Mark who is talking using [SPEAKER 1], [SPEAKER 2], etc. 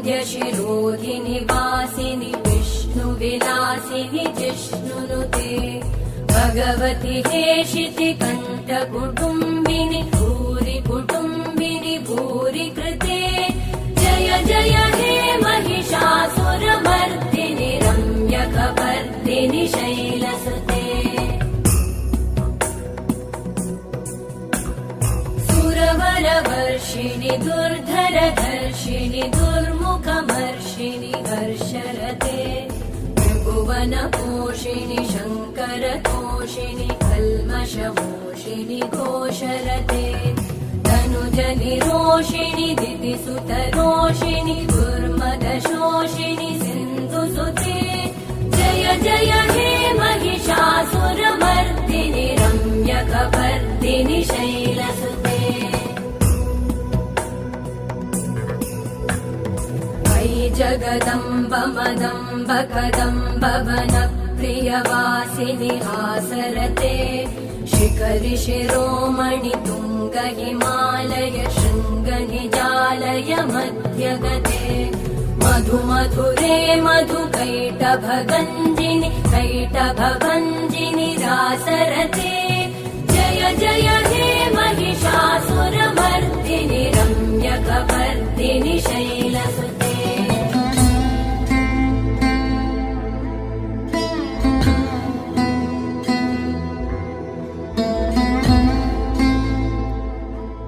[SPEAKER 1] श्रीवरविन्द्यशिरोधिनि वासिनि विष्णुविलासिनि जिष्णुनुते भगवति हेशिति कण्ठकुटुम्बिनि भूरि कुटुम्बिनि भूरि कृते जय जय हे महिषासुरमर्दिनि रम्यकपर्दिनि शैलसुते सुरवरवर्षिणि दुर्धरधर्षिणि दुर्मुखमर्षिणि हर्षरते त्रिभुवनपोषिणि शङ्करतोषिणि कल्मषमोषिणि घोषरते तनुजनिरोषिणि दितिसुतरोषिणि दुर्मदशोषिणि सिन्धुसुते जय जय हे महिषासुरमर्दिनि रम्यकपर्दिनि शैलसुते अयि जगदम्ब मदम्ब कदम्ब वनप्रियवासिनि हासरते शिखरि शिरोमणि तुङ्ग हिमालय शृङ्गनिजालय मध्यगते मधुमधुरे मधुकैटभगञ्जिनि कैटभभञ्जिनि रासरते जय जय हे महिषासुरमर्दिनि रम्यकपर्दिनि शैलसुते